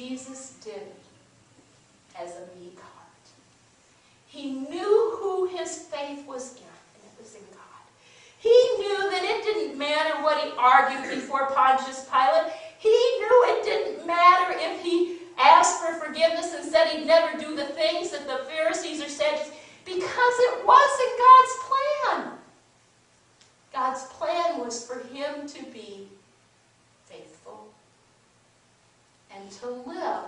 Jesus did it as a meek heart. He knew who his faith was in, and it was in God. He knew that it didn't matter what he argued before Pontius Pilate. He knew it didn't matter if he asked for forgiveness and said he'd never do the things that the Pharisees or Sadducees, because it wasn't God's plan. God's plan was for him to be faithful and to live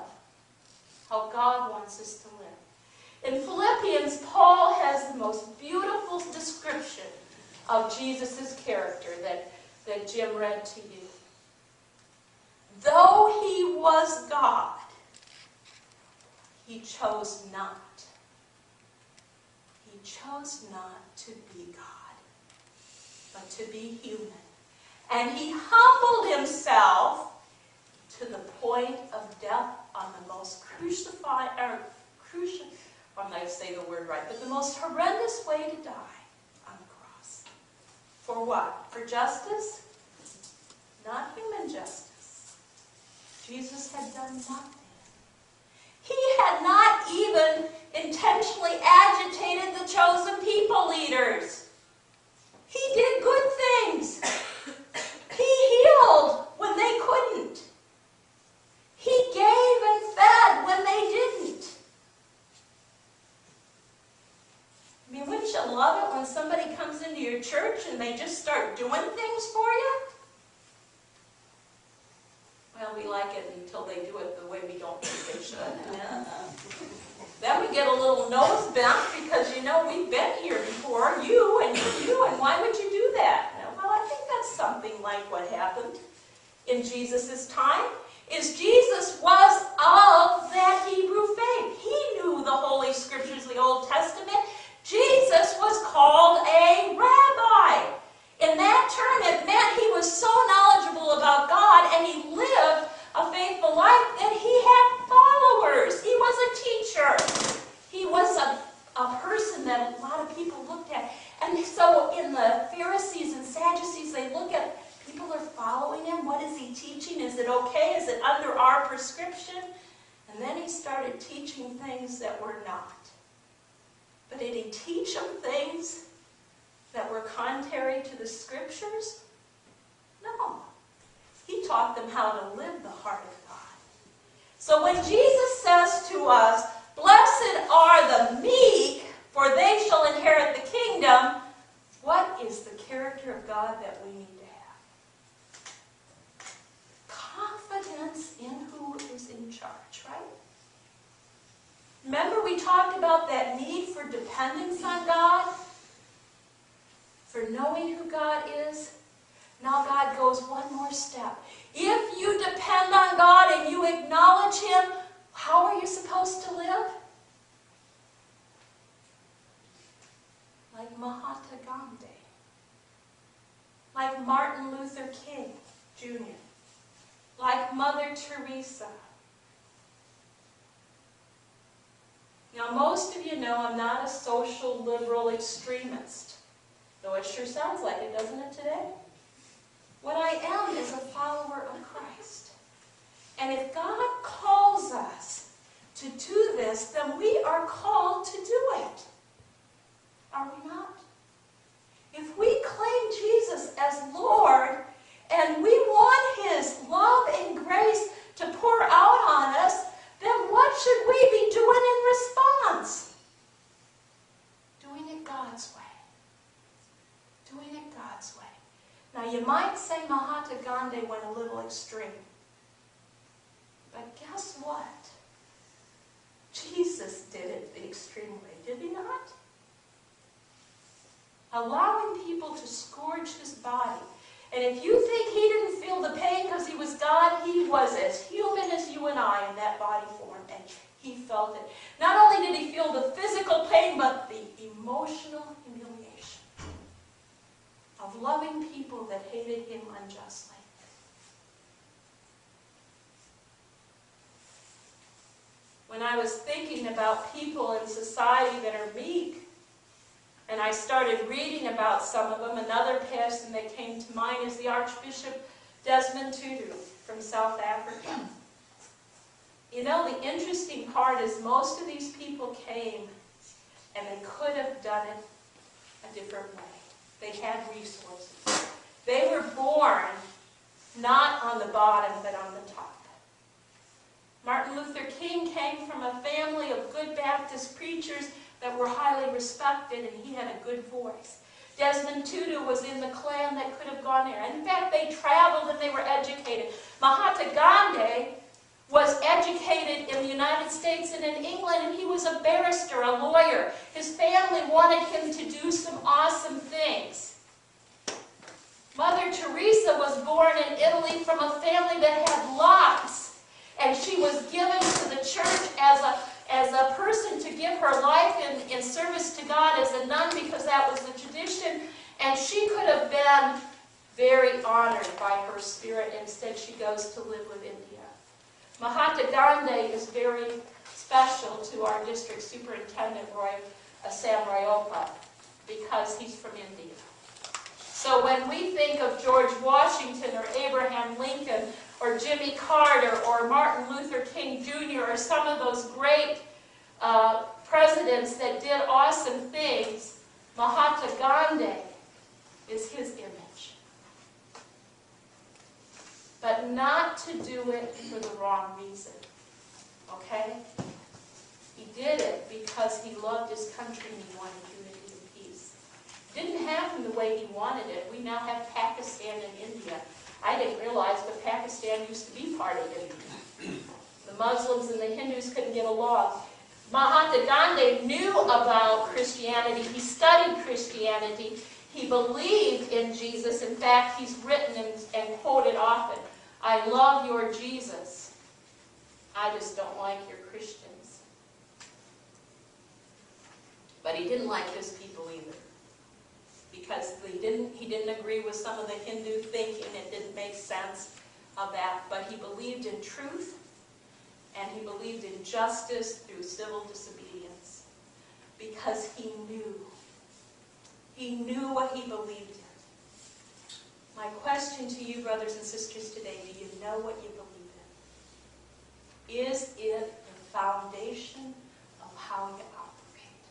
how God wants us to live. In Philippians, Paul has the most beautiful description of Jesus' character that Jim read to you. Though he was God, he chose not. He chose not to be God, but to be human. And he humbled himself to the point of death on the most I'm not going to say the word right, but the most horrendous way to die, on the cross. For what? For justice? Not human justice. Jesus had done nothing. He had not even intentionally agitated the chosen people leaders. He did good things. He healed when they couldn't. He gave and fed when they didn't. I mean, wouldn't you love it when somebody comes into your church and they just start doing things for you? Well, we like it until they do it the way we don't think they should. Then we get a little nose bent because, we've been here before, you, and why would you do that? Well, I think that's something like what happened in Jesus' time. Is Jesus was of that Hebrew faith. He knew the Holy Scriptures, the Old Testament. Jesus was called a rabbi. In that term, it meant he was so knowledgeable about God and he lived a faithful life that he had followers. He was a teacher. He was a person that a lot of people looked at. And so in the Pharisees and Sadducees, they look at, people are following him. What is he teaching? Is it okay? Is it under our prescription? And then he started teaching things that were not. But did he teach them things that were contrary to the Scriptures? No. He taught them how to live the heart of God. So when Jesus says to us, "Blessed are the meek, for they shall inherit the kingdom," what is the character of God that we need to have? Confidence in who is in charge, right? Remember we talked about that need for dependence on God? For knowing who God is? Now God goes one more step. If you depend on God and you acknowledge him, how are you supposed to live? Like Mahatma Gandhi. Like Martin Luther King, Jr. Like Mother Teresa. Now, most of you know I'm not a social liberal extremist, though it sure sounds like it, doesn't it, today? What I am is a follower of Christ. And if God calls us to do this, then we are called to do it. Are we not? If we claim Jesus as Lord, and we want his love and grace to pour out on us, then what should we be doing in response? Doing it God's way. Doing it God's way. Now you might say Mahatma Gandhi went a little extreme. But guess what? Jesus did it the extreme way, did he not? Allowing people to scourge his body. And if you think he didn't feel the pain because he was God, he was as human as you and I in that body form, and he felt it. Not only did he feel the physical pain, but the emotional humiliation of loving people that hated him unjustly. When I was thinking about people in society that are meek, and I started reading about some of them, another person that came to mind is the Archbishop Desmond Tutu from South Africa. You know, the interesting part is most of these people came and they could have done it a different way. They had resources. They were born not on the bottom, but on the top. Martin Luther King came from a family of good Baptist preachers that were highly respected, and he had a good voice. Desmond Tutu was in the clan that could have gone there. In fact, they traveled and they were educated. Mahatma Gandhi was educated in the United States and in England, and he was a barrister, a lawyer. His family wanted him to do some awesome things. Mother Teresa was born in Italy from a family that had lots, and she was given to the church as a person to give her life in service to God as a nun, because that was the tradition, and she could have been very honored by her spirit. Instead, she goes to live with India. Mahatma Gandhi is very special to our district superintendent, Sam Rayopa, because he's from India. So when we think of George Washington or Abraham Lincoln or Jimmy Carter or Martin Luther King Jr. or some of those great presidents that did awesome things, Mahatma Gandhi is his image. But not to do it for the wrong reason. Okay? He did it because he loved his country and he wanted unity and peace. It didn't happen the way he wanted it. We now have Pakistan and India. I didn't realize, but Pakistan used to be part of India. The Muslims and the Hindus couldn't get along. Mahatma Gandhi knew about Christianity. He studied Christianity. He believed in Jesus. In fact, he's written and quoted often, "I love your Jesus. I just don't like your Christians." But he didn't like his people either, because he didn't agree with some of the Hindu thinking. It didn't make sense of that. But he believed in truth, and he believed in justice through civil disobedience, because he knew what he believed in. My question to you, brothers and sisters, today, do you know what you believe in? Is it the foundation of how you operate?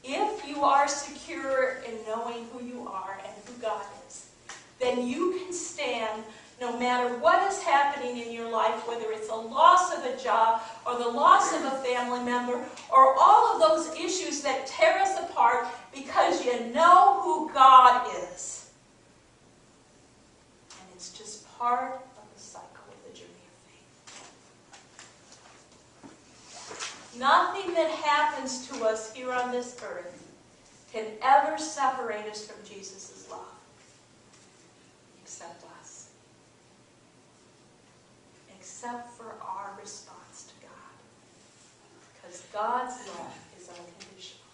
If you are secure in knowing who you are and who God is, then you can stand no matter what is happening in your life, whether it's a loss of a job or the loss of a family member or all of those issues that tear us apart, because you know who God is. And it's just part of the cycle of the journey of faith. Nothing that happens to us here on this earth can ever separate us from Jesus' love, except us. Except for our response to God. Because God's love is unconditional.